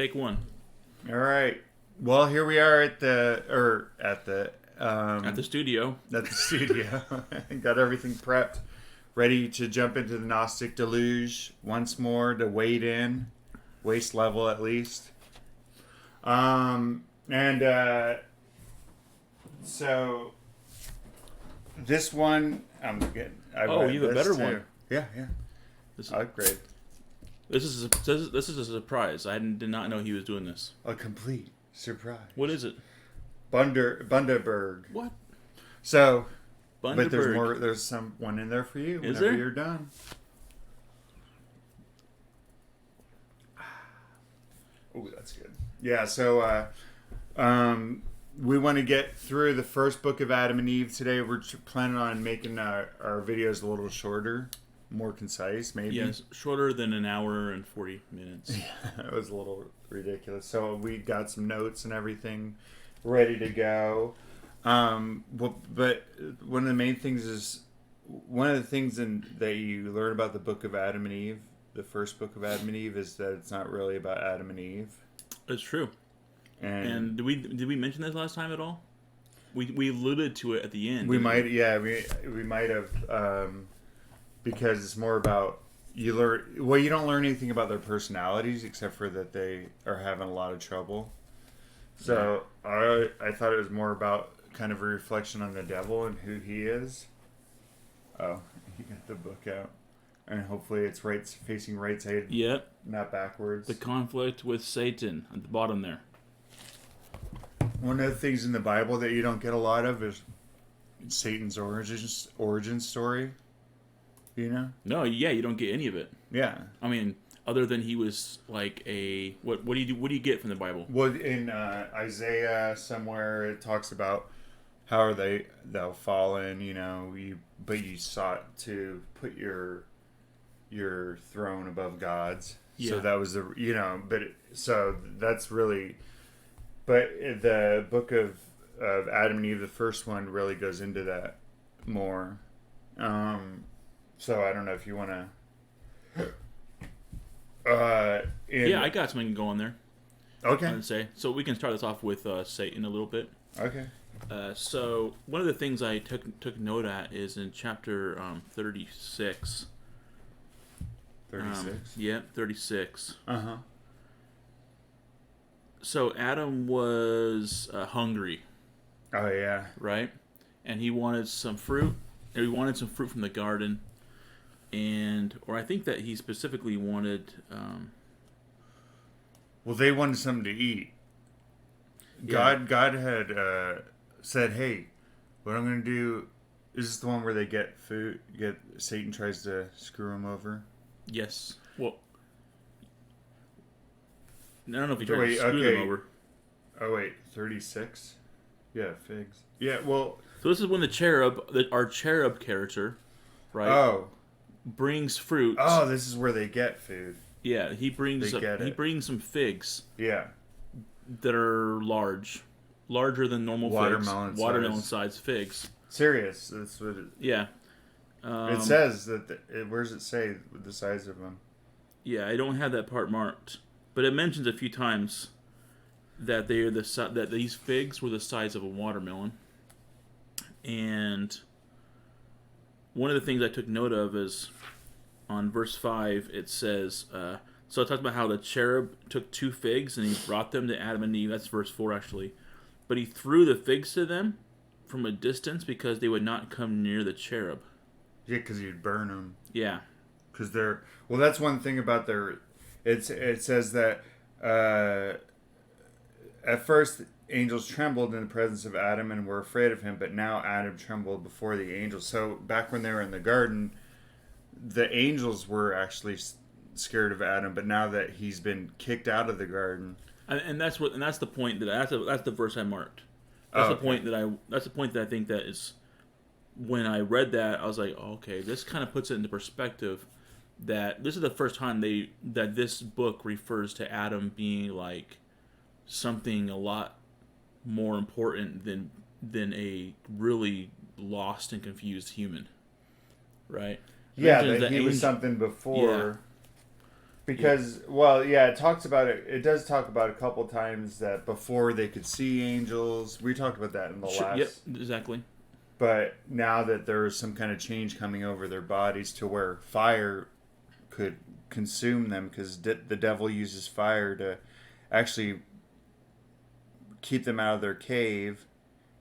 Take one. All right. Well, here we are at the At the studio. Got everything prepped, ready to jump into the Gnostic deluge once more to wade in, waist level at least. So this one I'm getting. You have a better one. Yeah. This is, Upgrade. this is a surprise. I did not know he was doing this. A complete surprise. What is it? Bundaberg. What? So, Bundaberg. but there's more. There's some one in there for you Is whenever there? you're done. Oh, that's good. Yeah. So, we want to get through the first book of Adam and Eve today. We're planning on making our videos a little shorter, more concise, maybe. Yes, shorter than an hour and 40 minutes. Yeah, it was a little ridiculous. So we got some notes and everything ready to go. But one of the main things is that you learn about the book of Adam and Eve, the first book of Adam and Eve, is that it's not really about Adam and Eve. It's true. And did we mention this last time at all? We alluded to it at the end. We might have, because it's more about you don't learn anything about their personalities except for that they are having a lot of trouble. So I thought it was more about kind of a reflection on the devil and who he is. Oh, you got the book out, and hopefully it's facing right side. Yep. Not backwards. The conflict with Satan at the bottom there. One of the things in the Bible that you don't get a lot of is Satan's origin story. You know? No, yeah, you don't get any of it. Yeah. I mean, other than he was like a what do you get from the Bible? Well, in Isaiah somewhere it talks about how are thou fallen, but you sought to put your throne above God's. Yeah. So that was so that's really. But the book of Adam and Eve, the first one, really goes into that more. So I don't know if you want to. Yeah, I got something going there. Okay. I would say so. We can start this off with Satan a little bit. Okay. So one of the things I took note at is in chapter 36. 36. Yeah, 36. Uh-huh. So Adam was hungry. Oh yeah. Right, and he wanted some fruit. Or he wanted some fruit from the garden, or I think that he specifically wanted. Well, they wanted something to eat. Yeah. God had said, "Hey, what I'm going to do." Is this the one where they get food? Satan tries to screw him over. Yes. Well, I don't know if he tried to screw them over. Oh wait, 36. Yeah, figs. Yeah, well. So this is when our cherub character, right? Oh. Brings fruit. Oh, this is where they get food. Yeah, he brings some figs. Yeah. That are larger than normal watermelon size figs. Serious. That's what it. Yeah. It says that. Where does it say the size of them? Yeah, I don't have that part marked, but it mentions a few times that that these figs were the size of a watermelon. And one of the things I took note of is on verse 5, it says, so it talks about how the cherub took 2 figs and he brought them to Adam and Eve. That's verse 4, actually. But he threw the figs to them from a distance because they would not come near the cherub. Yeah, because you'd burn them. Yeah. Because they're... Well, that's one thing about their... It says that at first... angels trembled in the presence of Adam and were afraid of him, but now Adam trembled before the angels. So back when they were in the garden, the angels were actually scared of Adam, but now that he's been kicked out of the garden, and that's the point that's the verse I marked. That's the point that I think that is when I read that I was like, oh, okay, this kind of puts it into perspective that this is the first time that this book refers to Adam being like something a lot more important than a really lost and confused human, right? Yeah, that he was something before. Because, well, yeah, it talks about it. It does talk about a couple times that before they could see angels. We talked about that in the last. Yep, exactly. But now that there's some kind of change coming over their bodies to where fire could consume them, because the devil uses fire to actually keep them out of their cave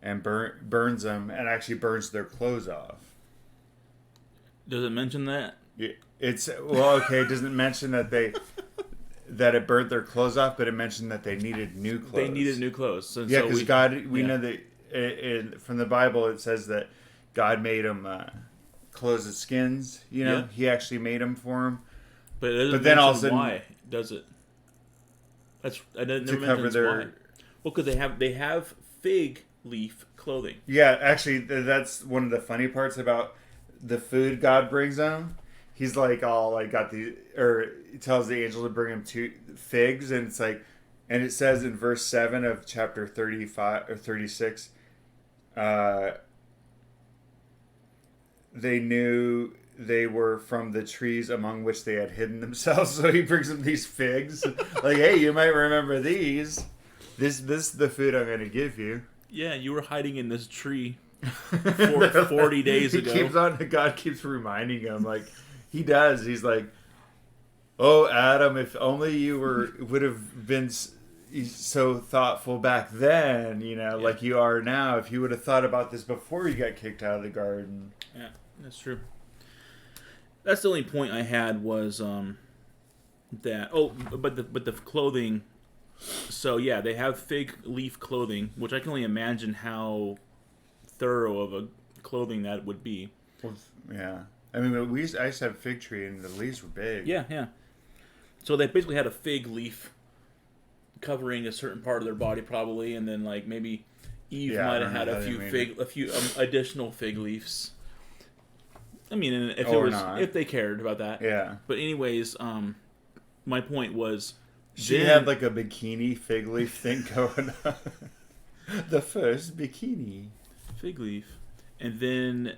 and burns them and actually burns their clothes off. Does it mention that? It's well, okay. It doesn't mention that that it burnt their clothes off, but it mentioned that they needed new clothes. They needed new clothes. And yeah, so because God, we know that from the Bible it says that God made them clothes of skins. You know, He actually made them for them. But it doesn't but then all of a mention sudden, why does it? I didn't to cover their. Why. Well, because they have fig leaf clothing. Yeah, actually, that's one of the funny parts about the food God brings them. He's like all like got the he tells the angel to bring him 2 figs, and it's like, and it says in verse 7 of chapter 35 or 36, they knew they were from the trees among which they had hidden themselves. So he brings them these figs, like, hey, you might remember these. This is the food I'm going to give you. Yeah, you were hiding in this tree 40 days ago. God keeps reminding him, like. He does. He's like, "Oh, Adam, if only you would have been so thoughtful back then, like you are now. If you would have thought about this before you got kicked out of the garden." Yeah, that's true. That's the only point I had was that. Oh, but the clothing. So yeah, they have fig leaf clothing, which I can only imagine how thorough of a clothing that would be. Well, yeah. I mean, I used to have a fig tree, and the leaves were big. Yeah. So they basically had a fig leaf covering a certain part of their body, probably, and then like maybe Eve might have had a few additional fig leaves. I mean, if they cared about that. Yeah. But anyways, my point was she had like a bikini fig leaf thing going on. The first bikini fig leaf, and then.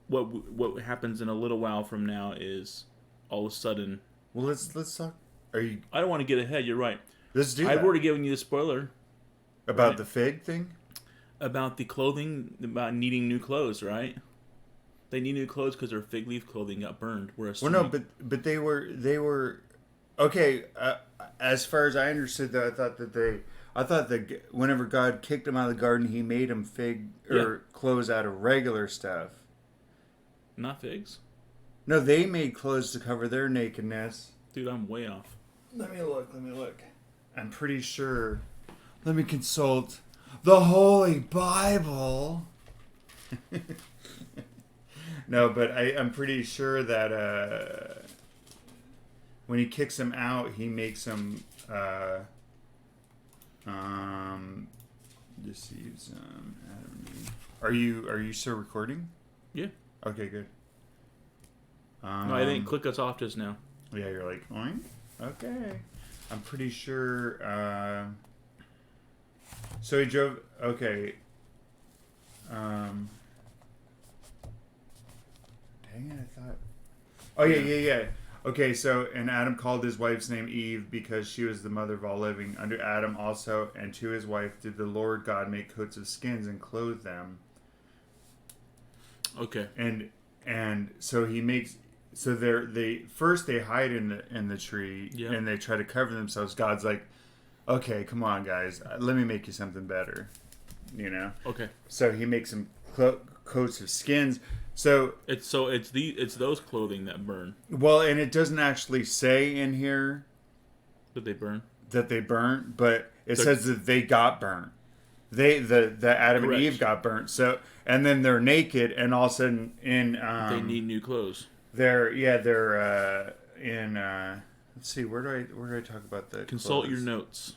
What happens in a little while from now is all of a sudden. Well, let's talk. Are you? I don't want to get ahead. You're right. Let's do that. I've already given you the spoiler about the fig thing. About the clothing, about needing new clothes, right? They need new clothes because their fig leaf clothing got burned. Well, no, but they were okay. As far as I understood, though, I thought that whenever God kicked them out of the garden, He made them clothes out of regular stuff. Not figs? No, they made clothes to cover their nakedness. Dude, I'm way off. Let me look. I'm pretty sure. Let me consult the Holy Bible. No, but I'm pretty sure that when He kicks them out, He makes them deceives them. Are you still recording? Yeah. Okay, good. No, I didn't click us off just now. Yeah, you're like, oink? Okay. I'm pretty sure. So he drove. Okay. Dang it! I thought. Oh yeah. Okay, so and Adam called his wife's name Eve because she was the mother of all living. Under Adam also, and to his wife did the Lord God make coats of skins and clothe them. Okay. And so he makes they hide in the tree and they try to cover themselves. God's like, okay, come on guys, let me make you something better, Okay. So he makes them coats of skins. So it's those clothing that burn. Well, and it doesn't actually say in here that they burn, but it says that they got burnt. The Adam Correct. And Eve got burnt. So, and then they're naked, and all of a sudden they need new clothes. They're in. Let's see, where do I talk about the consult clothes? Your notes.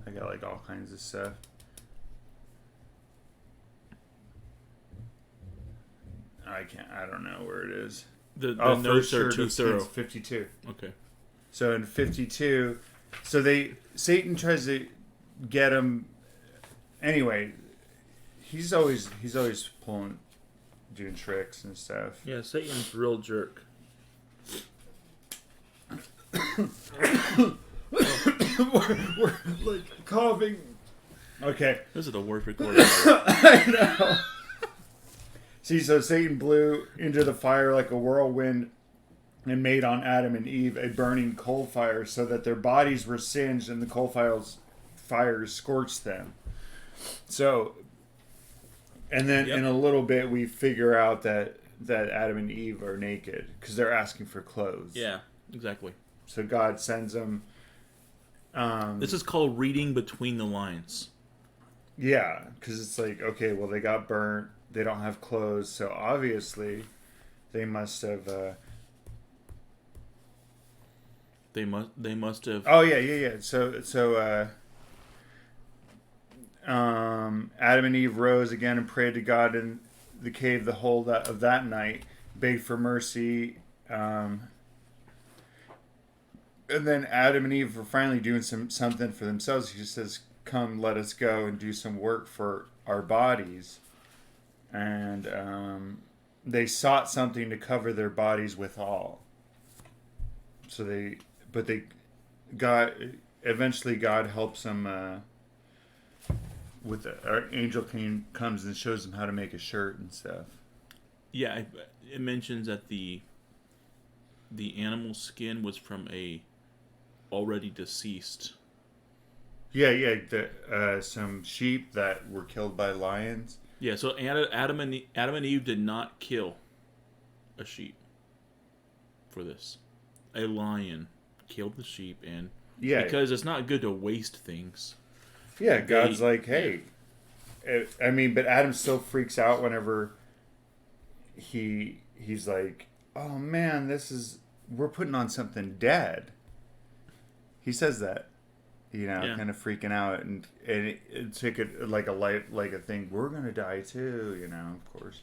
I got like all kinds of stuff. I don't know where it is. The notes are too thorough. 52. Okay. So in 52, Satan tries to get him. Anyway, he's always doing tricks and stuff. Yeah, Satan's a real jerk. we're like coughing. Okay. This is the worst recording. I know. See, so Satan blew into the fire like a whirlwind and made on Adam and Eve a burning coal fire so that their bodies were singed and the coal fires scorched them. So, and then in a little bit we figure out that Adam and Eve are naked because they're asking for clothes. Yeah, exactly. So God sends them. This is called reading between the lines. Yeah, because it's like, okay, well, they got burnt. They don't have clothes, so obviously they must have. They must have. Oh yeah. So Adam and Eve rose again and prayed to God in the cave the whole of that night, begged for mercy. And then Adam and Eve were finally doing something for themselves. He says, "Come, let us go and do some work for our bodies." And they sought something to cover their bodies withal. So eventually God helps them our angel comes and shows them how to make a shirt and stuff. Yeah, it mentions that the animal skin was from a already deceased. Yeah. Some sheep that were killed by lions. Yeah, so Adam and Eve did not kill a sheep for this. A lion killed the sheep, and because it's not good to waste things. Yeah, God's like, hey. Yeah. I mean, but Adam still freaks out whenever he's like, oh man, we're putting on something dead. He says that. Kind of freaking out, and it took it like a thing. We're gonna die too, of course.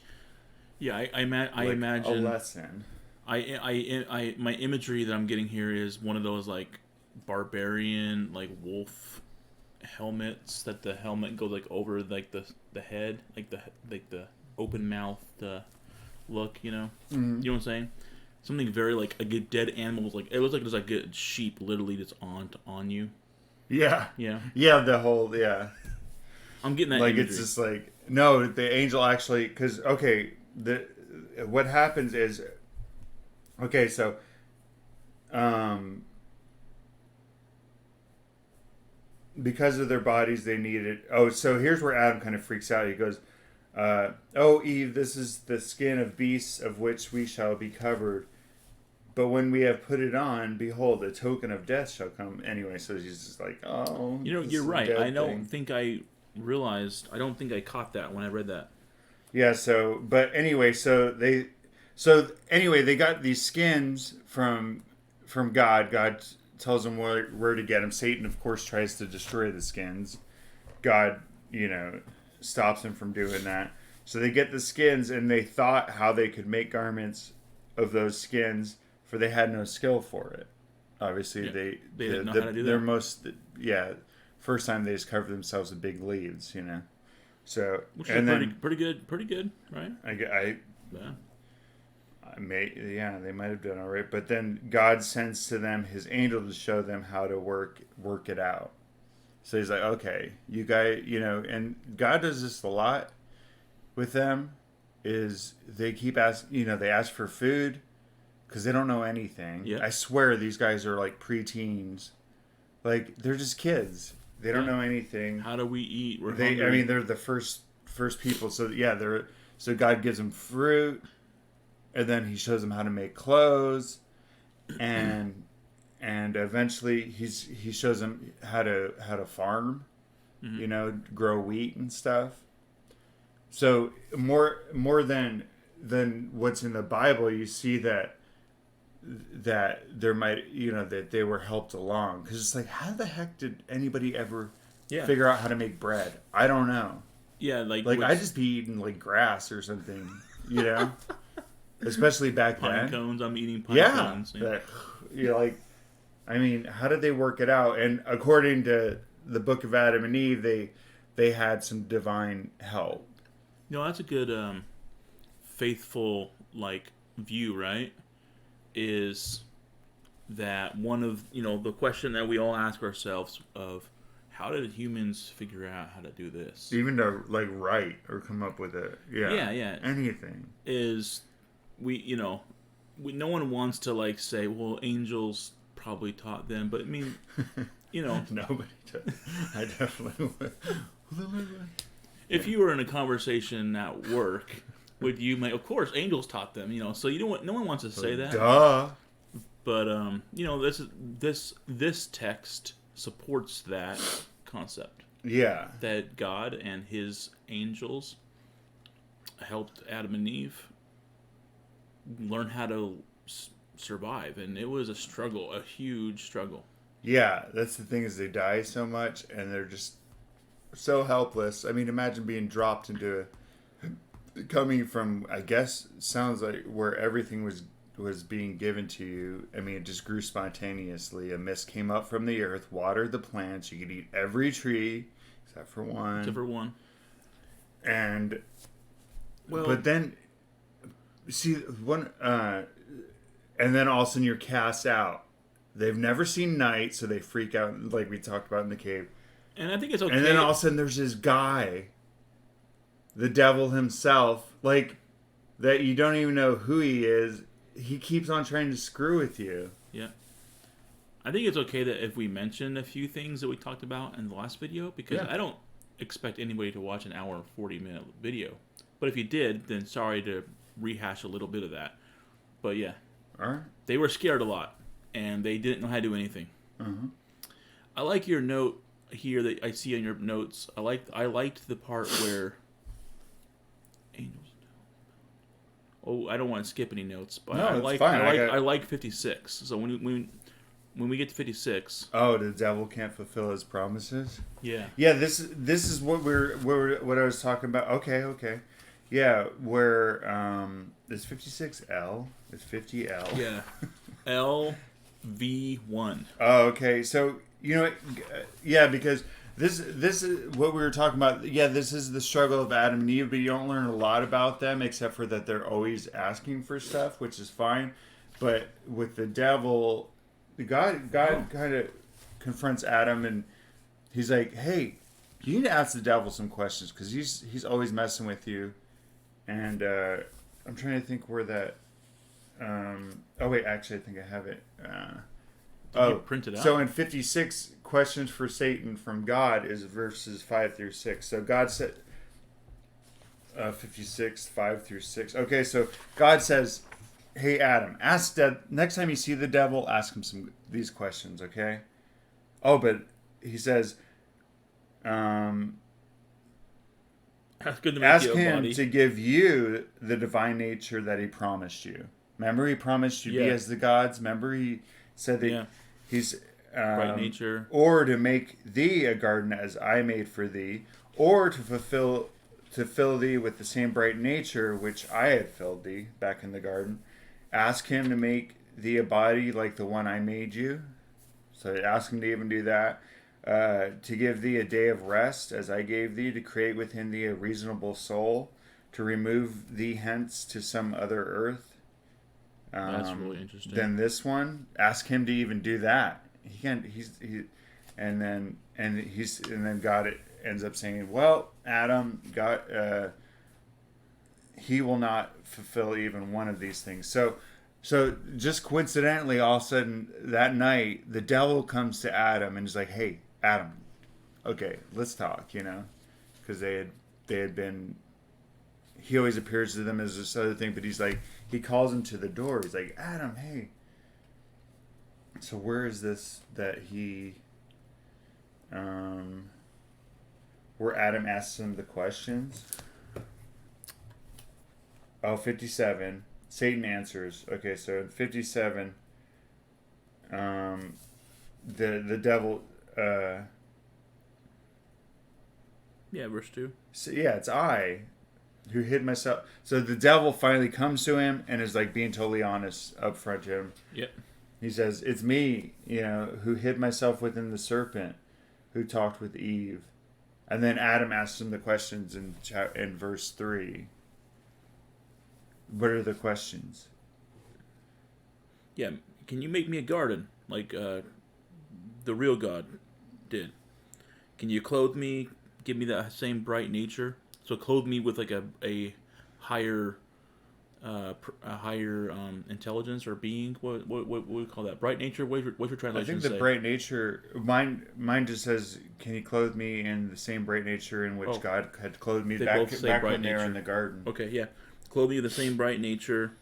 Yeah, I imagine a lesson. My imagery that I'm getting here is one of those like barbarian like wolf helmets that the helmet goes like over like the head, like the open mouth look. Mm-hmm. You know what I'm saying? Something very like a dead animal. Like it looks like there's like a sheep literally that's on you. Yeah. Yeah. Yeah, the whole, yeah. I'm getting that like imagery. It's just like, no, the angel actually, because, okay, what happens is, okay, so, because of their bodies, they needed, so here's where Adam kind of freaks out. He goes, oh, Eve, this is the skin of beasts of which we shall be covered. But when we have put it on, behold, a token of death shall come. Anyway, so he's just like, oh. You're right. I don't think I caught that when I read that. Yeah, but anyway, they got these skins from God. God tells them where to get them. Satan, of course, tries to destroy the skins. God, stops him from doing that. So they get the skins, and they thought how they could make garments of those skins, for they had no skill for it. Obviously, they didn't know how to do that. First time they just covered themselves with big leaves, So which is pretty good, right? They might have done all right, but then God sends to them His angel to show them how to work it out. So He's like, okay, you guys, and God does this a lot with them. Is they keep asking, they ask for food. Because they don't know anything. Yeah. I swear these guys are like preteens. Like, they're just kids. They don't know anything. How do we eat? We're hungry. I mean, they're the first people. So, yeah, so God gives them fruit. And then He shows them how to make clothes. And eventually He shows them how to farm. Mm-hmm. Grow wheat and stuff. So, more than what's in the Bible, you see that there might, that they were helped along. Because it's like, how the heck did anybody ever figure out how to make bread? I don't know. Yeah, like I'd just be eating like grass or something, especially back then. Pine cones. I'm eating pine cones. Yeah. I mean, how did they work it out? And according to the Book of Adam and Eve, they had some divine help. That's a good faithful view, right? is that one of, the question that we all ask ourselves of how did humans figure out how to do this? Even to like write or come up with it. Yeah. Anything. Is no one wants to like say, well, angels probably taught them, but I mean, Nobody does. I definitely would. if you were in a conversation at work, would you make? Of course, angels taught them. So you don't want, no one wants to say that. Duh. But this text supports that concept. Yeah. That God and His angels helped Adam and Eve learn how to survive, and it was a struggle, a huge struggle. Yeah, that's the thing, is they die so much and they're just so helpless. I mean, imagine being dropped into coming from, I guess, sounds like where everything was being given to you. I mean, it just grew spontaneously. A mist came up from the earth, watered the plants. You could eat every tree except for one. And but then see one and then all of a sudden you're cast out. They've never seen night, so they freak out, like we talked about in the cave. And I think it's okay. And then all of a sudden there's this guy, the devil himself, like, that you don't even know who he is. He keeps on trying to screw with you. Yeah. I think it's okay that if we mention a few things that we talked about in the last video, because I don't expect anybody to watch an hour and 40-minute video. But if you did, then sorry to rehash a little bit of that. But yeah. All right. They were scared a lot, and they didn't know how to do anything. Uh-huh. I like your note here that I see in your notes. I liked the part where angels. Oh, I don't want to skip any notes, but No, I like 56. So when we get to 56. Oh, the devil can't fulfill his promises. Yeah. Yeah. This is what what I was talking about. Okay. Yeah, where is 56L? It's 50L. Yeah. LV1. Oh, okay. So because this is what we were talking about. Yeah, this is the struggle of Adam and Eve, but you don't learn a lot about them except for that they're always asking for stuff, which is fine. But with the devil, God kind of confronts Adam, and he's like, "Hey, you need to ask the devil some questions because he's always messing with you." And I'm trying to think where that. Oh wait, actually, I think I have it. Print it out. So in 56, questions for Satan from God is verses 5 through 6. So God said, 56, 5 through 6. Okay, so God says, "Hey Adam, next time you see the devil, ask him these questions, okay?" Oh, but he says, Ask him to give you the divine nature that he promised you. Remember, he promised you be as the gods. Remember, he said that he's bright nature, or to make thee a garden as I made for thee, or to fill thee with the same bright nature which I had filled thee back in the garden. Ask him to make thee a body like the one I made you. So ask him to even do that. To give thee a day of rest as I gave thee, to create within thee a reasonable soul, to remove thee hence to some other earth. That's really interesting. Then this one, ask him to even do that. He can't. And then God ends up saying, "Well, Adam, God, he will not fulfill even one of these things." So just coincidentally, all of a sudden that night, the devil comes to Adam and is like, "Hey, Adam, okay, let's talk." Because they had been. He always appears to them as this other thing, but he calls him to the door. He's like, "Adam, hey." So where is this that he, where Adam asks him the questions? Oh, 57. Satan answers. Okay, so in 57, the devil, verse 2. So it's I who hid myself. So the devil finally comes to him and is like being totally honest up front to him. Yep. He says, "It's me, who hid myself within the serpent, who talked with Eve." And then Adam asks him the questions in verse 3. What are the questions? Yeah, can you make me a garden like the real God did? Can you clothe me, give me that same bright nature? So clothe me with like a higher intelligence or being. What we call that? Bright nature. What's your I translation think the say? bright nature. Mine just says, "Can you clothe me in the same bright nature in which Oh, God had clothed me they back both say back bright when they were in nature. the garden?" Okay, yeah, clothe me with the same bright nature,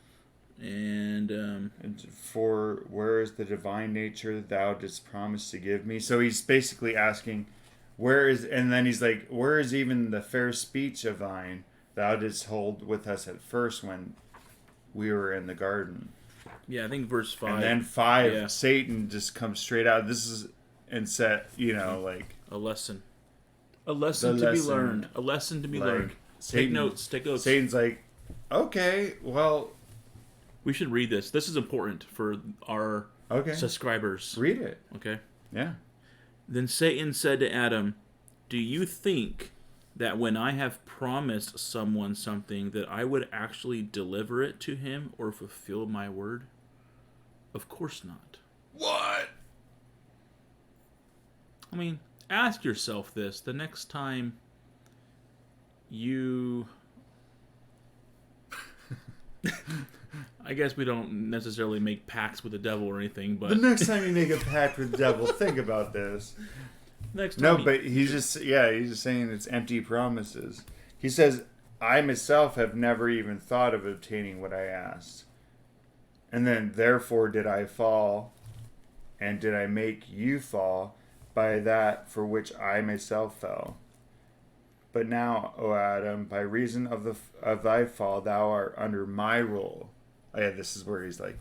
and And for where is the divine nature that thou didst promise to give me? So he's basically asking, where is, and then he's like, where is even the fair speech of thine thou didst hold with us at first when we were in the garden? yeah, I think verse 5. And then 5, Yeah. Satan just comes straight out. This is, and set, like A lesson. A the lesson to be lesson. learned. A lesson to be learned. Satan, Take notes. Take notes. Satan's like, okay, well, We should read this. This is important for our okay, subscribers. read it. Okay. Yeah. Then Satan said to Adam, "Do you think that when I have promised someone something that I would actually deliver it to him or fulfill my word? Of course not." What? I mean, ask yourself this the next time you... I guess we don't necessarily make pacts with the devil or anything, but The next time you make a pact with the devil, think about this. next time No, you- but he's just saying it's empty promises. He says, I myself have never even thought of obtaining what I asked. And then, therefore did I fall, and did I make you fall by that for which I myself fell. But now, O Adam, by reason of thy fall, thou art under my rule. Oh, yeah, this is where he's like,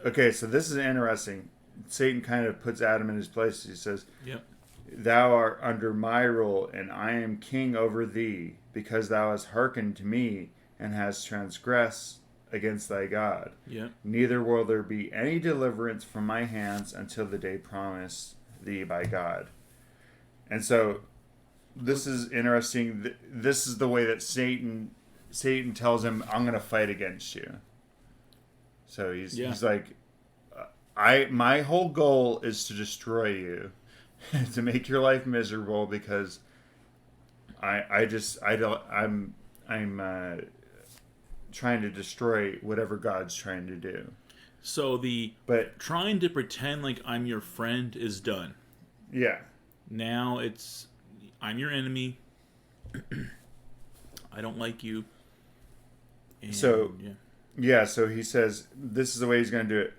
okay, so this is interesting. Satan kind of puts Adam in his place. He says, Yep. thou art under my rule, and I am king over thee, because thou hast hearkened to me, and hast transgressed against thy God. Yep. Neither will there be any deliverance from my hands until the day promised thee by God. And so, this is interesting. This is the way that Satan tells him, I'm going to fight against you. So he's like, my whole goal is to destroy you, to make your life miserable, because I'm trying to destroy whatever God's trying to do. So But trying to pretend like I'm your friend is done. yeah, Now it's I'm your enemy. I don't like you. And, So he says this is the way he's going to do it.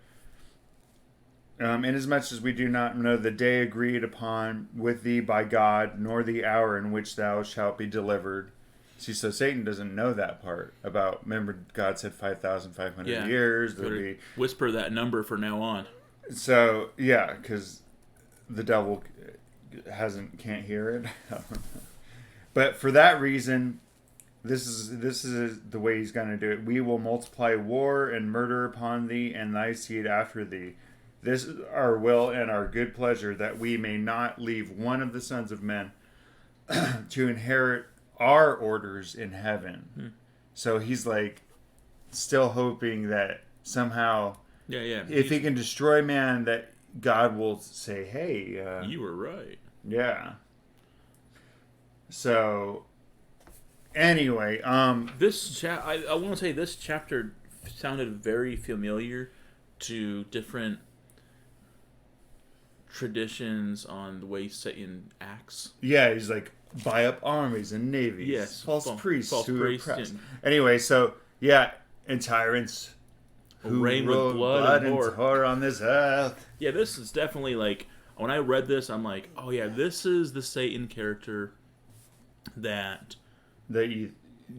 Inasmuch as we do not know the day agreed upon with thee by God, nor the hour in which thou shalt be delivered. See, so Satan doesn't know that part about, remember God said 5,500 years. There'll be, whisper that number from now on. so, yeah, because the devil can't hear it. But for that reason, this is the way he's going to do it. We will multiply war and murder upon thee and thy seed after thee. This is our will and our good pleasure, that we may not leave one of the sons of men to inherit our orders in heaven. So he's like still hoping that somehow, if he can destroy man, that God will say, hey, you were right. Yeah. So anyway, I want to say this chapter sounded very familiar to different traditions on the way Satan acts. Yeah, he's like, buy up armies and navies. Yes, false priests false who priests oppress. and- Anyway, so yeah, and tyrants who reign with rule blood and and horror on this earth. Yeah, this is definitely like when I read this, I'm like, oh yeah, this is the Satan character that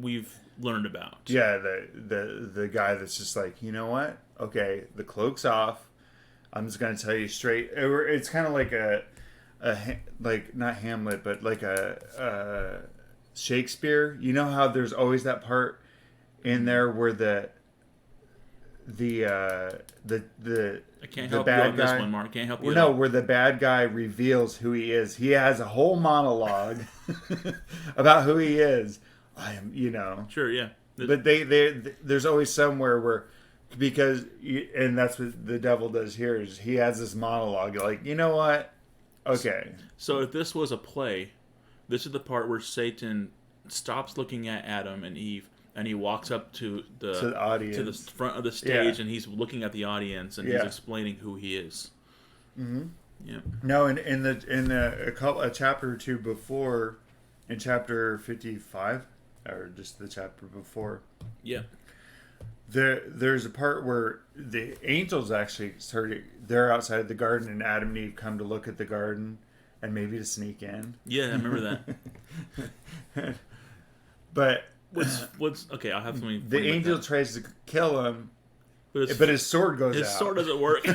we've learned about. Yeah, the guy that's just like, you know what? Okay, the cloak's off. I'm just gonna tell you straight. It's kind of like like not Hamlet, but like a Shakespeare. You know how there's always that part in there where the I can't help you on this one, Mark. Can't help you. No, where the bad guy reveals who he is. He has a whole monologue about who he is. I am, Sure, yeah. But there's always somewhere where because and that's what the devil does here is he has this monologue like, you know what? Okay. So if this was a play, this is the part where Satan stops looking at Adam and Eve, and he walks up to the audience, to the front of the stage, Yeah. and he's looking at the audience, and he's explaining who he is. Mm-hmm. Yeah. No, in a chapter or two before, in chapter 55, or just the chapter before, Yeah. there's a part where the angels actually they're outside the garden, and Adam and Eve come to look at the garden and maybe to sneak in. Yeah, I remember that. But What's okay? I'll have something. the angel tries to kill him, but his sword goes out. His sword doesn't work.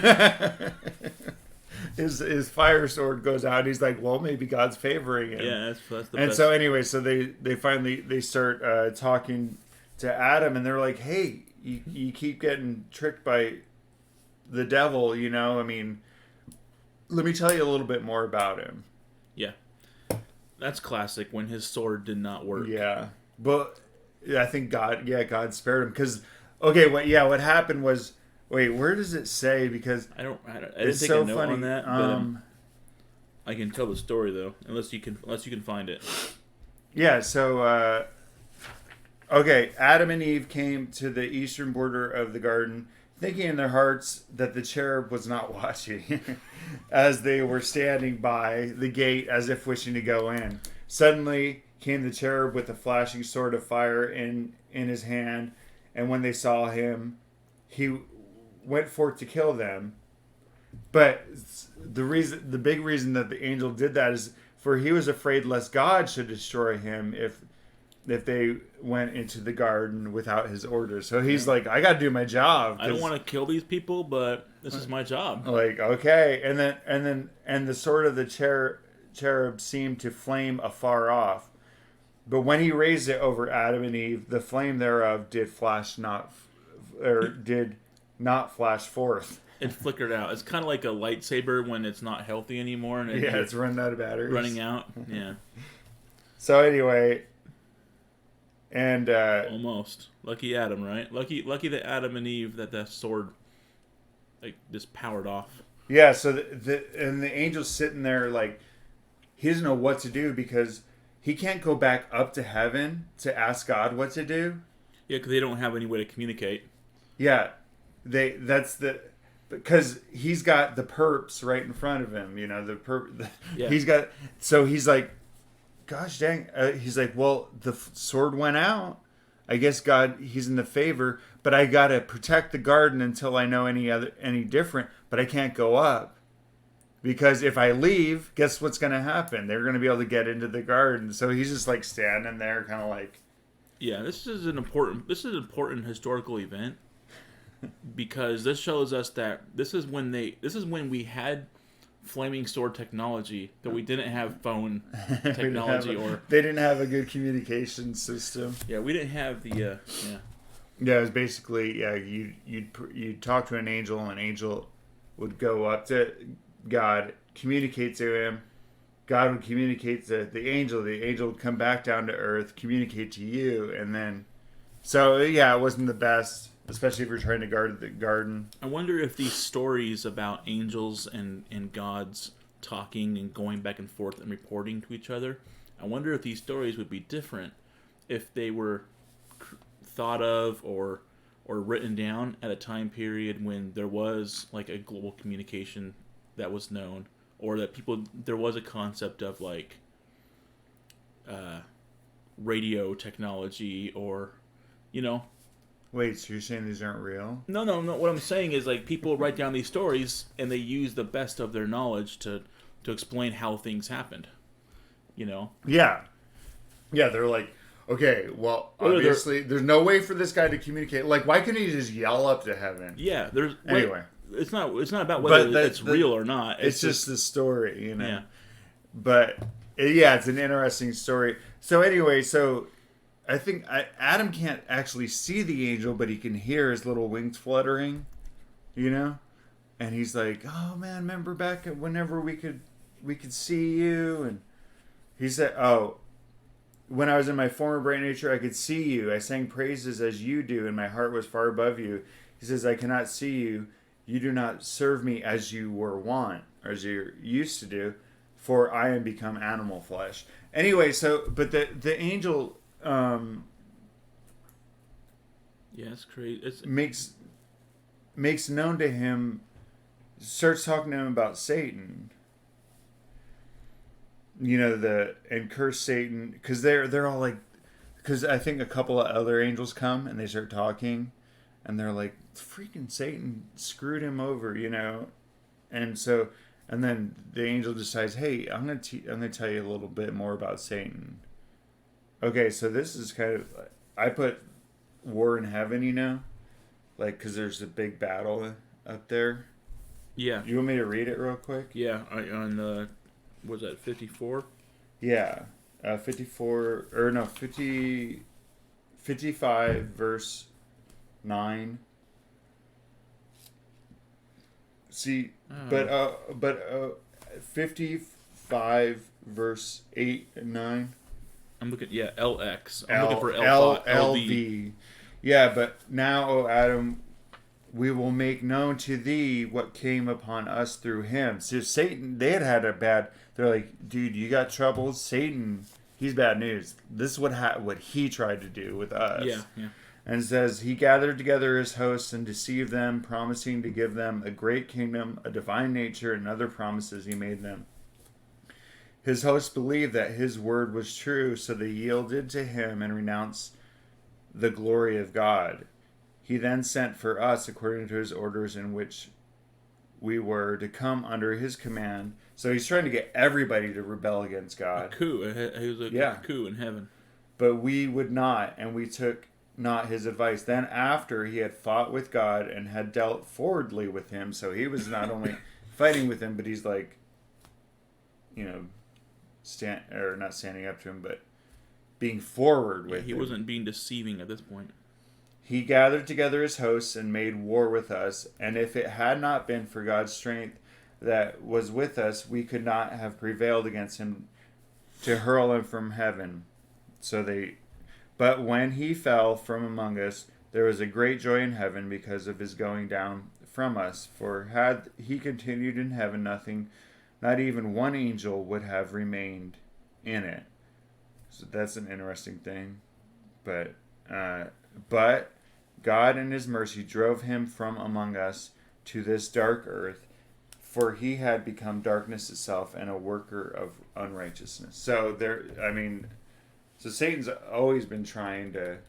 his fire sword goes out. He's like, well, maybe God's favoring him. Yeah, that's the And best. so anyway, so they finally start talking to Adam, and they're like, hey, you keep getting tricked by the devil, you know? I mean, let me tell you a little bit more about him. Yeah. That's classic when his sword did not work. Yeah. But I think God spared him. Because, okay, what happened was, wait, where does it say? Because I didn't it's take so a note funny. on that, but I can tell the story though, unless you can find it. Yeah, so okay, Adam and Eve came to the eastern border of the garden, thinking in their hearts that the cherub was not watching, as they were standing by the gate as if wishing to go in. Suddenly came the cherub with a flashing sword of fire in his hand, and when they saw him, he went forth to kill them. But the big reason that the angel did that is for he was afraid lest God should destroy him if they went into the garden without his orders. So he's like, I got to do my job. I don't want to kill these people, but this is my job. Like, okay, and the sword of the cherub seemed to flame afar off, but when he raised it over Adam and Eve, the flame thereof did not flash forth. It flickered out. It's kind of like a lightsaber when it's not healthy anymore, and It's running out of batteries. running out. Yeah. So anyway, and Almost. Lucky Adam, right? Lucky that Adam and Eve that sword like just powered off. yeah, so the angel's sitting there like he doesn't know what to do because he can't go back up to heaven to ask God what to do. Yeah, because they don't have any way to communicate. Yeah, because he's got the perps right in front of him. You know Yeah. He's got he's like, gosh dang. He's like, well, the sword went out. I guess God, he's in the favor, but I gotta protect the garden until I know any different. But I can't go up because if I leave, guess what's gonna happen? They're gonna be able to get into the garden. So he's just like standing there, kind of like. Yeah, this is an important historical event because this shows us that this is when we had flaming sword technology, that we didn't have phone technology they didn't have a good communication system. Yeah, we didn't have the Yeah, it was basically you'd talk to an angel would go up to God, communicate to him. God would communicate to the angel would come back down to earth, communicate to you, and then it wasn't the best, especially if you're trying to guard the garden. I wonder if these stories about angels and gods talking and going back and forth and reporting to each other, I wonder if these stories would be different if they were thought of or written down at a time period when there was like a global communication that was known, or that there was a concept of like radio technology, or Wait, so you're saying these aren't real? No. What I'm saying is, like, people write down these stories and they use the best of their knowledge to explain how things happened. Yeah. Yeah, they're like, okay, well, obviously, there's no way for this guy to communicate. Like, why couldn't he just yell up to heaven? Yeah, Anyway. It's not about whether it's real or not. It's just the story, Yeah. But, it's an interesting story. So, anyway, I think Adam can't actually see the angel, but he can hear his little wings fluttering, and he's like, "Oh man, remember back whenever we could see you?" And he said, "Oh, when I was in my former bright nature, I could see you. I sang praises as you do, and my heart was far above you." He says, I cannot see you. You do not serve me as you were wont, or as you used to do, for I am become animal flesh. Anyway, so, but the angel Yeah, it's crazy. It's makes known to him, starts talking to him about Satan. You know, and curse Satan, because they're all like, because I think a couple of other angels come and they start talking, and they're like, freaking Satan screwed him over, you know, and so, and then the angel decides, hey, I'm gonna tell you a little bit more about Satan. Okay, so this is kind of, I put war in heaven, you know, like, because there's a big battle up there. yeah, You want me to read it real quick? yeah. Was that 54? Yeah, 54 or no 50, 55 verse 9. See, Oh. but 55 verse 8 and 9. I'm looking. Yeah, LX. I'm L looking for L L LV. V. Yeah, but now, O Adam, we will make known to thee what came upon us through him. So Satan, they had a bad. They're like, dude, you got troubles. Satan, he's bad news. This is what he tried to do with us. Yeah, yeah. And it says, he gathered together his hosts and deceived them, promising to give them a great kingdom, a divine nature, and other promises he made them. His hosts believed that his word was true, so they yielded to him and renounced the glory of God. He then sent for us, according to his orders, in which we were to come under his command. So he's trying to get everybody to rebel against A God. coup. It was a Yeah. coup in heaven. But we would not, and we took not his advice. Then after he had fought with God and had dealt forwardly with him, so he was not only fighting with him, but he's like, you know, not standing up to him, but being forward with him. He wasn't being deceiving at this point. He gathered together his hosts and made war with us, and if it had not been for God's strength that was with us, we could not have prevailed against him to hurl him from heaven. But when he fell from among us, there was a great joy in heaven because of his going down from us. For had he continued in heaven, not even one angel would have remained in it. So that's an interesting thing. But God in his mercy drove him from among us to this dark earth, for he had become darkness itself and a worker of unrighteousness. So so Satan's always been trying to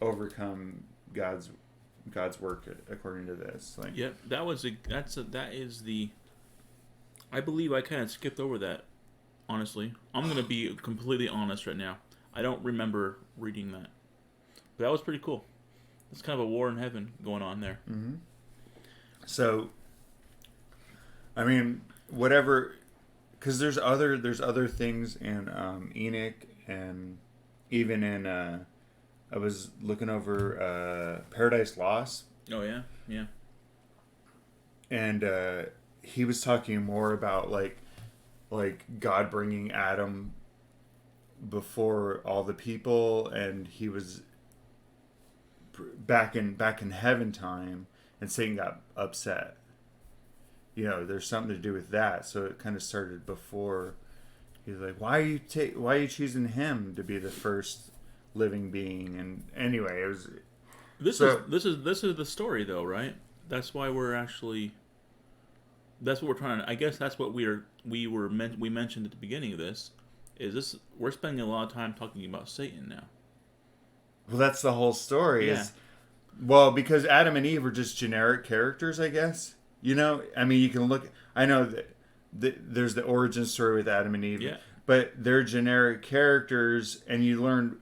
overcome God's work according to this. Like, Yep, that is the. I believe I kind of skipped over that. Honestly, I'm gonna be completely honest right now. I don't remember reading that, but that was pretty cool. It's kind of a war in heaven going on there. Mm-hmm. So, I mean, whatever, because there's other things in Enoch, and even in I was looking over Paradise Lost. Oh yeah, yeah. And he was talking more about like God bringing Adam before all the people, and he was back in heaven time, and Satan got upset. You know, there's something to do with that. So it kind of started before. He's like, why are you choosing him to be the first living being? And anyway, it was. This is the story though, right? That's why we're actually. That's what we're trying to. I guess that's what we mentioned at the beginning of this. We're spending a lot of time talking about Satan now. Well, that's the whole story. Yeah. Well, because Adam and Eve were just generic characters, I guess. You know, I mean, you can look. I know that there's the origin story with Adam and Eve, Yeah. but they're generic characters, and you learn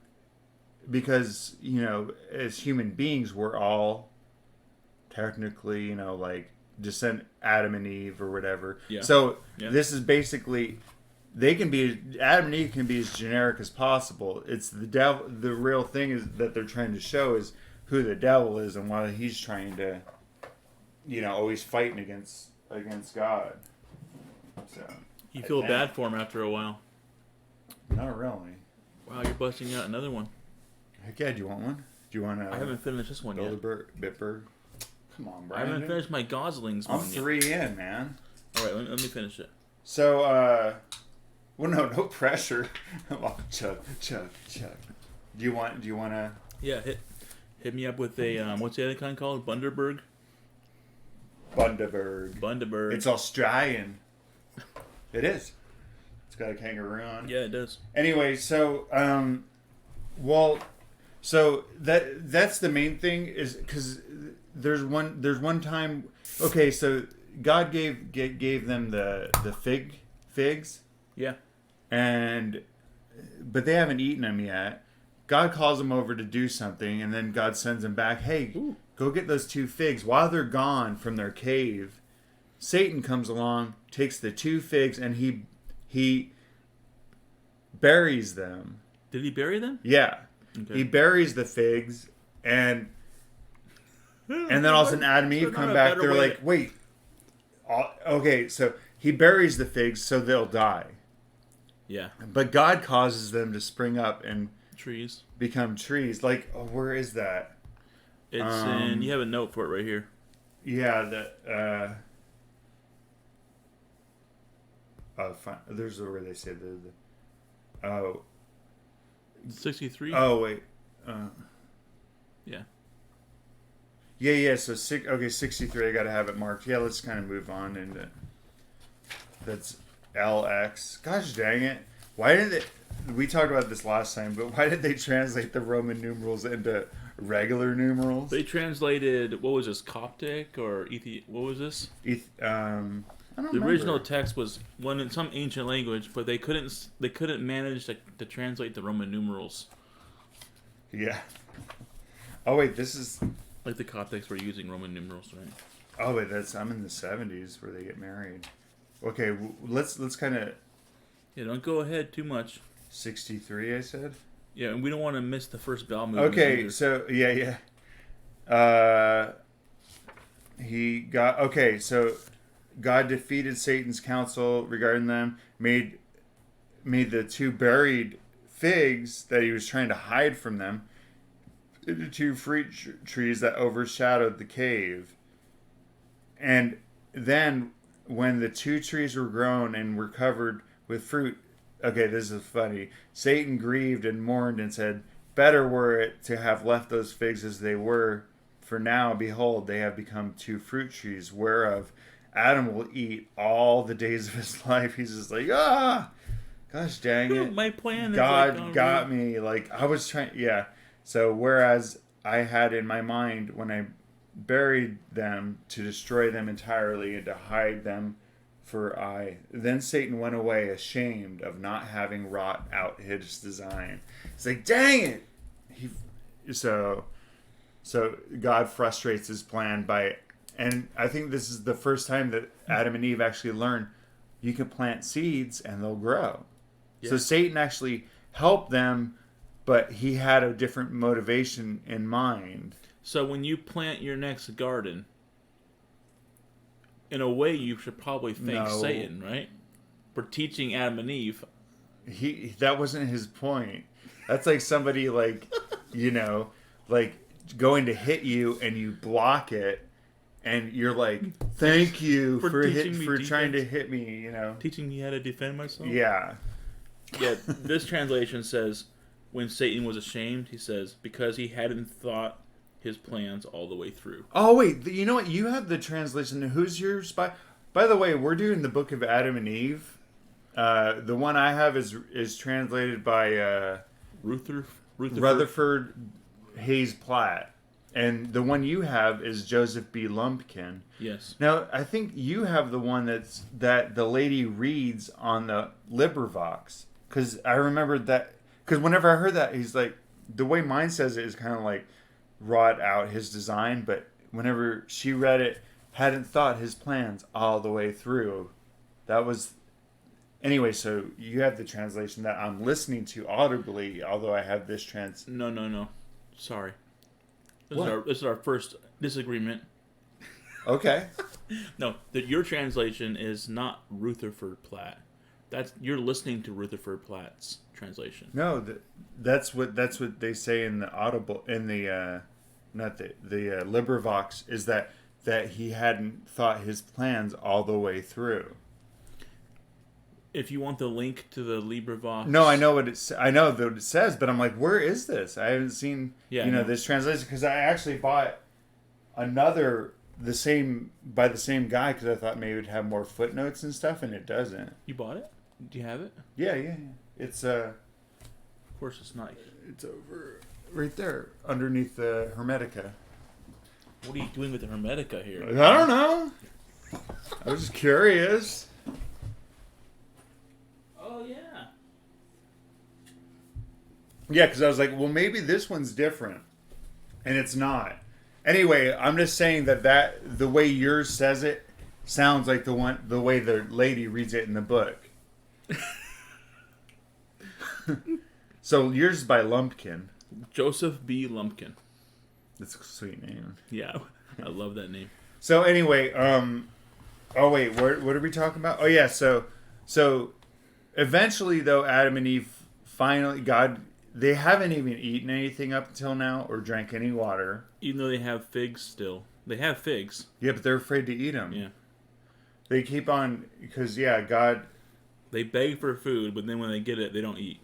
because, you know, as human beings, we're all technically, you know, like descend Adam and Eve or whatever. Yeah. So Yeah. this is basically Adam and Eve can be as generic as possible. It's the devil. The real thing is that they're trying to show is who the devil is and why he's trying to, you know, always fighting against God. So You feel bad for him after a while. Not really. Wow, you're busting out another one. Heck yeah, do you want one? Do you want to? I haven't finished this one yet. Bilderberg, Bitburg. Come on, I haven't Brandon. finished my Goslings I'm one yet. 3 in, man. All right, let me finish it. So, well, no pressure. Chug. Do you want to? Yeah, hit me up with a what's the other kind called? Bundaberg. Bundaberg. It's Australian. It is. It's got a kangaroo on. Yeah, it does. Anyway, so so that's the main thing is because there's one time. Okay, so God gave them the figs. Yeah. But they haven't eaten them yet. God calls them over to do something, and then God sends them back. Hey, go get those 2 figs. While they're gone from their cave, Satan comes along, takes the 2 figs, and he buries them. Did he bury them? Yeah, Okay. he buries the figs, and then all of a sudden Adam and Eve come back. They're like, wait, okay, so he buries the figs so they'll die. Yeah. But God causes them to spring up and Trees. become trees. Like, where is that? It's in. You have a note for it right here. Yeah, fine. There's where they say oh. 63. Oh wait. Yeah. Yeah. So 63. I gotta have it marked. Yeah, let's kind of move on and that's LX. Gosh dang it! Why did it? We talked about this last time, but why did they translate the Roman numerals into regular numerals? They translated, what was this, Coptic or what was this? I don't The remember. original text was one in some ancient language, but they couldn't manage to translate the Roman numerals. Yeah. Oh wait, this is. Like the Coptics were using Roman numerals, right? Oh wait, I'm in the 70s where they get married. Okay, let's kind of. Yeah, don't go ahead too much. 63, I said. Yeah, and we don't want to miss the first bowel movement. Okay, either. so yeah. So God defeated Satan's counsel regarding them, made the 2 buried figs that he was trying to hide from them into 2 fruit trees that overshadowed the cave. And then when the 2 trees were grown and were covered with fruit, okay, this is funny. Satan grieved and mourned and said, better were it to have left those figs as they were, for now, behold, they have become 2 fruit trees, whereof Adam will eat all the days of his life. He's just like, gosh dang it. My plan is God got me. Like, I was trying, yeah. So, whereas I had in my mind when I buried them to destroy them entirely and to hide them then Satan went away ashamed of not having wrought out his design. It's like, dang it. So God frustrates his plan and I think this is the first time that Adam and Eve actually learn you can plant seeds and they'll grow. Yeah. So Satan actually helped them, but he had a different motivation in mind. So when you plant your next garden, in a way, you should probably thank Satan, right? For teaching Adam and Eve. That wasn't his point. That's like somebody like going to hit you and you block it, and you're like, "Thank you for trying to hit me," Teaching me how to defend myself. Yeah. Yeah. This translation says, "When Satan was ashamed," he says, because he hadn't thought his plans all the way through. Oh wait, you know what? You have the translation. Who's yours by? By the way, we're doing the Book of Adam and Eve. The one I have is translated by Rutherford Hayes Platt, and the one you have is Joseph B. Lumpkin. Yes. Now I think you have the one that the lady reads on the LibriVox, because I remember that. Because whenever I heard that, he's like, the way mine says it is kind of like, wrought out his design, but whenever she read it, hadn't thought his plans all the way through. That was anyway. So you have the translation that I'm listening to audibly, although I have this No. Sorry. This is our first disagreement. Okay. No, your translation is not Rutherford Platt. You're listening to Rutherford Platt's translation. No, that's what they say in the Audible, in the not the LibriVox, is that that he hadn't thought his plans all the way through. If you want the link to the LibreVox, No, I know what I know what it says, but I'm like, where is this? I haven't seen this translation, because I actually bought another by the same guy, because I thought maybe it'd have more footnotes and stuff, and it doesn't. You bought it? Do you have it? Yeah. It's Of course, it's not. it's over right there underneath the Hermetica. What are you doing with the Hermetica here? I don't know. I was just curious. Oh yeah. Yeah, because I was like, well, maybe this one's different, and it's not. Anyway, I'm just saying that the way yours says it sounds like the way the lady reads it in the book. So yours is by Lumpkin. Joseph B. Lumpkin. That's a sweet name. Yeah, I love that name. So anyway, oh wait, what are we talking about? Oh yeah, so eventually though, Adam and Eve finally, they haven't even eaten anything up until now or drank any water. Even though they have figs still. They have figs. Yeah, but they're afraid to eat them. Yeah. They keep on, because God... They beg for food, but then when they get it, they don't eat.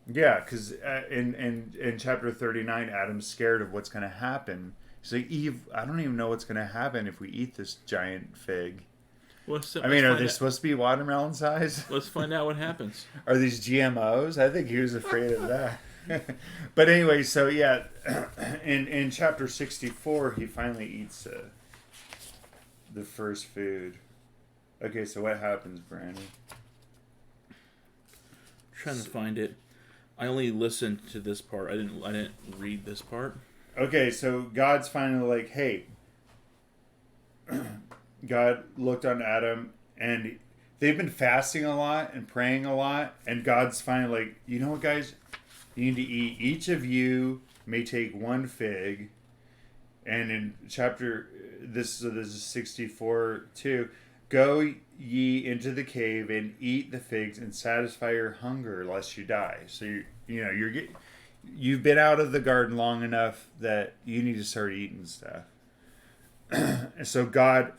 Yeah, because in chapter 39, Adam's scared of what's going to happen. He's like, Eve, I don't even know what's going to happen if we eat this giant fig. Are they supposed to be watermelon size? Let's find out what happens. Are these GMOs? I think he was afraid of that. But anyway, so yeah, in chapter 64, he finally eats the first food. Okay, so what happens, Brandon? Trying to find it. I only listened to this part. I didn't read this part. Okay, so God's finally like, hey. God looked on Adam, and they've been fasting a lot and praying a lot, and God's finally like, you know what, guys? You need to eat. Each of you may take one fig. And in this is 64 too. Go ye into the cave and eat the figs and satisfy your hunger, lest you die. So you've been out of the garden long enough that you need to start eating stuff. And so God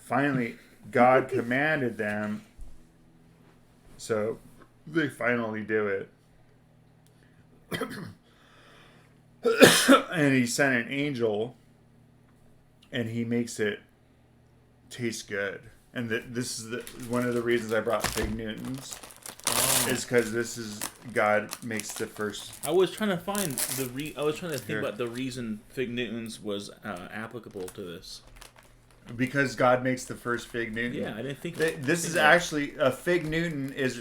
commanded them. So they finally do it. And he sent an angel, and he makes it taste good. And this is one of the reasons I brought Fig Newtons. Is because this is God makes the first. I was trying to find I was trying to think about the reason Fig Newtons was applicable to this. Because God makes the first Fig Newton. Yeah, I didn't think. This is actually a Fig Newton is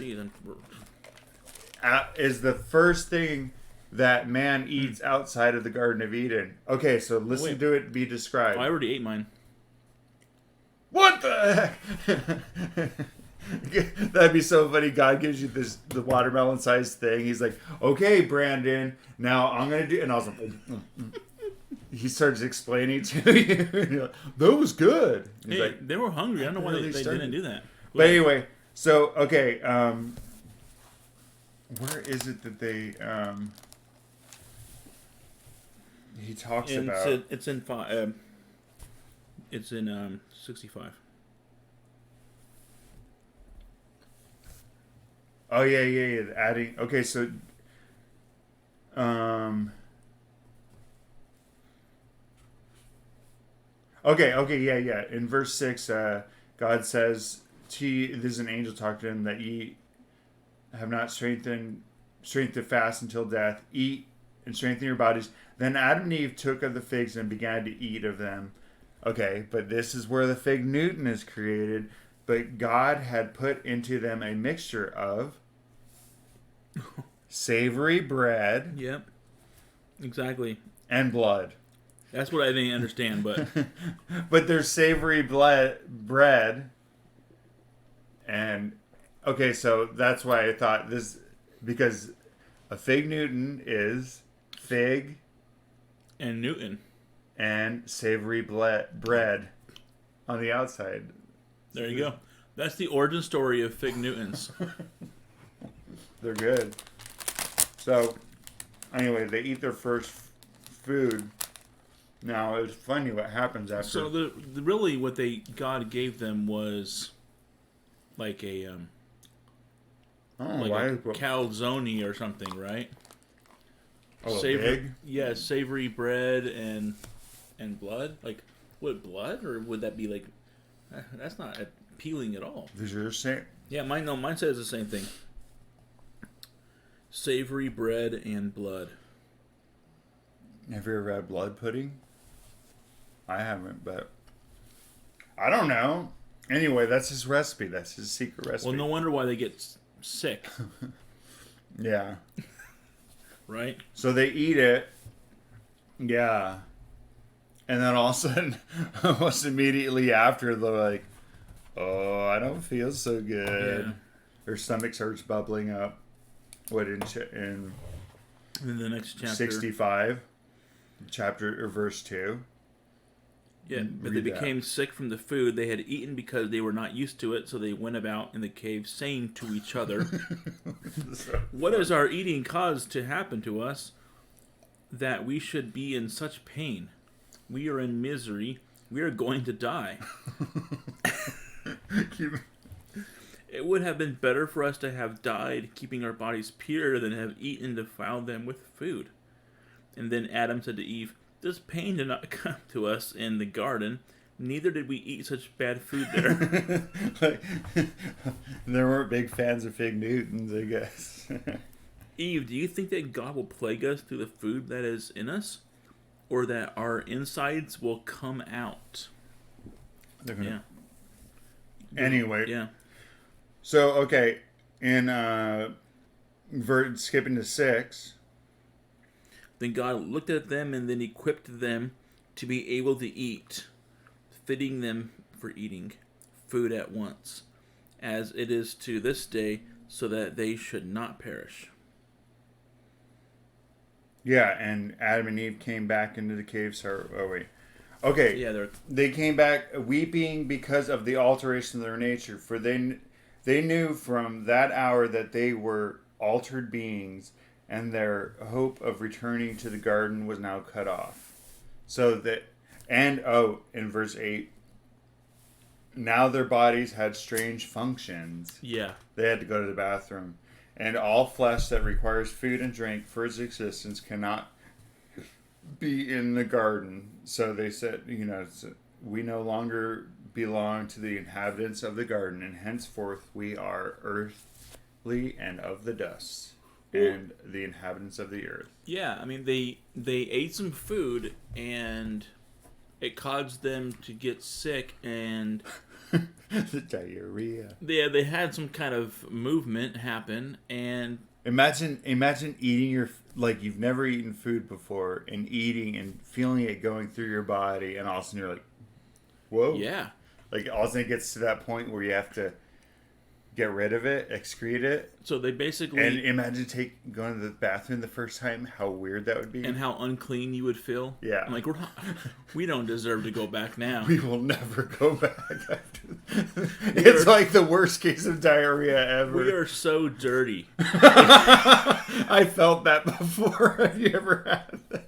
the first thing that man eats outside of the Garden of Eden. Okay, so listen to it be described. I already ate mine. What the heck? That'd be so funny. God gives you the watermelon sized thing. He's like, okay, Brandon, now I'm going to do, and I was like, he starts explaining to you, that was good. He's like, they were hungry. I don't know why they didn't do that. But anyway, so, okay, where is it that they, he talks about? It's in 65. Oh yeah. Adding. Okay, so. Okay, yeah. In verse 6, God says, "There's an angel talking to him that ye have not strength to fast until death. Eat and strengthen your bodies." Then Adam and Eve took of the figs and began to eat of them. Okay, but this is where the Fig Newton is created. But God had put into them a mixture of savory bread. Yep, exactly. And blood. That's what I didn't understand, but but there's savory bread, and okay, so that's why I thought this, because a Fig Newton is fig and Newton and savory bread on the outside. There you go. That's the origin story of Fig Newtons. They're good. So, anyway, they eat their first food. Now it's funny what happens after. So really what God gave them was like a calzone or something, right? Oh, Savory, yeah, savory bread and blood. Like, what, blood, or would that be like? That's not appealing at all. Does yours say? Yeah, mine says the same thing. Savory bread and blood. Have you ever had blood pudding? I haven't, but I don't know. Anyway, that's his recipe. That's his secret recipe. Well, no wonder why they get sick. Yeah. Right? So they eat it. Yeah. And then all of a sudden, almost immediately after, they're like, oh, I don't feel so good. Yeah. Their stomach starts bubbling up. What, in then the next chapter. 65, chapter or verse 2. Yeah, but they became sick from the food they had eaten because they were not used to it, so they went about in the cave saying to each other, what has our eating caused to happen to us that we should be in such pain? We are in misery. We are going to die. It would have been better for us to have died keeping our bodies pure than have eaten and defiled them with food. And then Adam said to Eve, this pain did not come to us in the garden, neither did we eat such bad food there. They weren't big fans of Fig Newtons, I guess. Eve, do you think that God will plague us through the food that is in us? Or that our insides will come out? Yeah. Anyway. Yeah. So, okay, in skipping to 6. Then God looked at them and then equipped them to be able to eat, fitting them for eating food at once, as it is to this day, so that they should not perish. Yeah, and Adam and Eve came back into the cave. Okay. Yeah, they came back weeping because of the alteration of their nature, for they knew from that hour that they were altered beings, and their hope of returning to the garden was now cut off. So that, in verse 8, now their bodies had strange functions. Yeah. They had to go to the bathroom. And all flesh that requires food and drink for its existence cannot be in the garden. So they said, we no longer belong to the inhabitants of the garden, and henceforth we are earthly and of the dust. And the inhabitants of the earth. Yeah, I mean, they ate some food, and it caused them to get sick, and the diarrhea. Yeah, they had some kind of movement happen, and imagine eating you've never eaten food before, and eating and feeling it going through your body, and all of a sudden you're like, whoa. Yeah. Like all of a sudden it gets to that point where you have to get rid of it, excrete it. So they basically... And imagine going to the bathroom the first time, how weird that would be. And how unclean you would feel. Yeah. I'm like, we don't deserve to go back now. We will never go back after It's like the worst case of diarrhea ever. We are so dirty. I felt that before. Have you ever had that?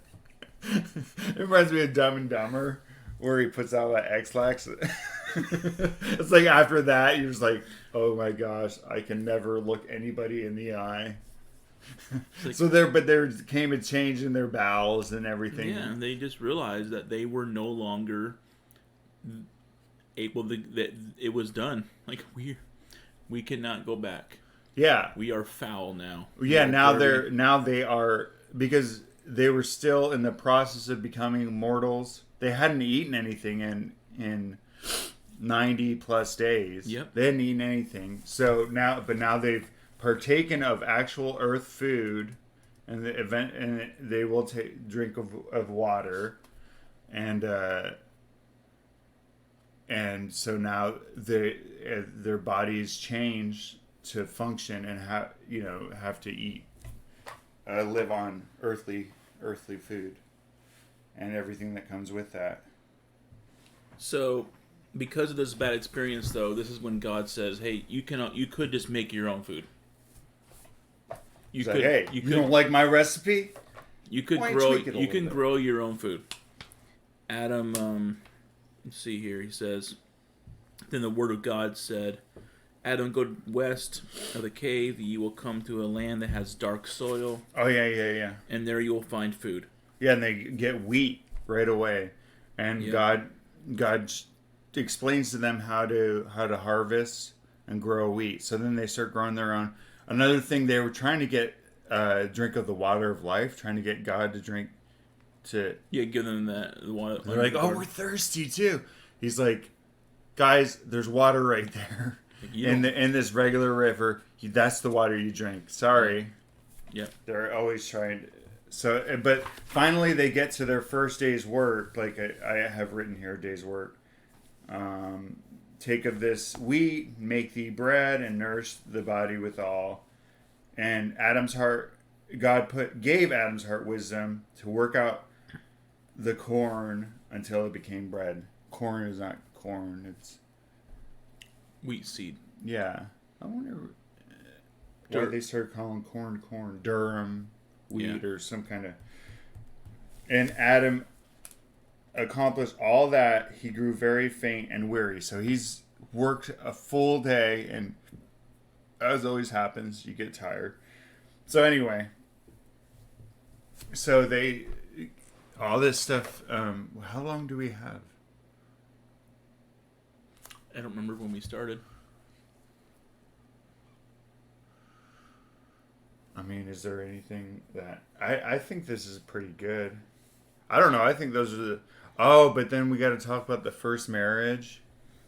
It reminds me of Dumb and Dumber, where he puts out that X-Lax. It's like after that, you're just like, oh my gosh, I can never look anybody in the eye. Like, so there came a change in their bowels and everything. Yeah, and they just realized that they were no longer able to, that it was done. Like, we cannot go back. Yeah. We are foul now. Yeah, now they are, because they were still in the process of becoming mortals. They hadn't eaten anything in 90 plus days. Yep. They hadn't eaten anything. So now they've partaken of actual earth food, and they will drink of water, and so now their bodies change to function and have to eat, live on earthly food, and everything that comes with that. So, because of this bad experience, though, this is when God says, "Hey, you could just make your own food. You don't like my recipe? You could grow. You can grow your own food." Adam, let's see here. He says, then the word of God said, Adam, go west of the cave. You will come to a land that has dark soil. Oh, yeah. And there you will find food. Yeah, and they get wheat right away. And Yeah. God explains to them how to harvest and grow wheat. So then they start growing their own. Another thing, they were trying to get drink of the water of life, trying to get God to drink Yeah, give them the water. They're like, oh, we're thirsty too. He's like, guys, there's water right there in this regular river. That's the water you drink. Sorry. Yeah. They're always trying to. So, but finally they get to their first day's work. Like I have written here, day's work. Take of this wheat, make thee bread, and nourish the body withal. And Adam's heart, God gave Adam's heart wisdom to work out the corn until it became bread. Corn is not corn; it's wheat seed. Yeah, I wonder why they started calling corn Durham wheat or some kind of. And Adam accomplished all that. He grew very faint and weary. So he's worked a full day, and as always happens, you get tired. So anyway, so they all this stuff. How long do we have? I don't remember when we started. I mean, is there anything that I think this is pretty good. I don't know. I think those are the. Oh, but then we got to talk about the first marriage.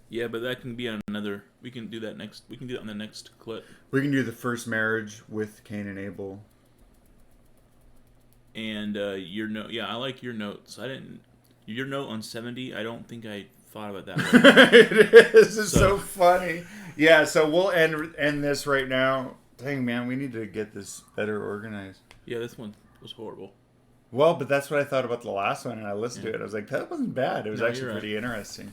Yeah, but that can be on another. We can do that next. We can do that on the next clip. We can do the first marriage with Cain and Abel. And your note. Yeah, I like your notes. I didn't. Your note on 70. I don't think I thought about that one. It is. It's so funny. Yeah. So we'll end this right now. Dang, man, we need to get this better organized. Yeah, this one was horrible. Well, but that's what I thought about the last one, and I listened to it. I was like, that wasn't bad. It was actually pretty interesting.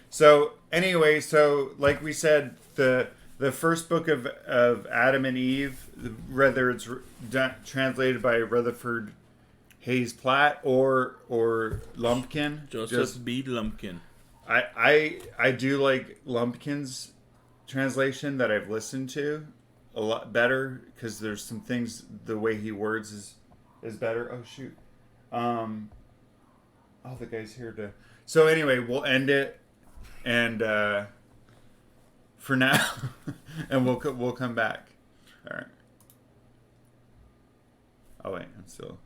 So, anyway, like we said, the first book of Adam and Eve, whether it's translated by Rutherford Hayes Platt or Lumpkin. Joseph B. Lumpkin. I do like Lumpkin's translation that I've listened to a lot better, because there's some things, the way he words is better. Oh, shoot. The guy's here to. So anyway, we'll end it, and for now, and we'll come back. All right. Oh wait, I'm still.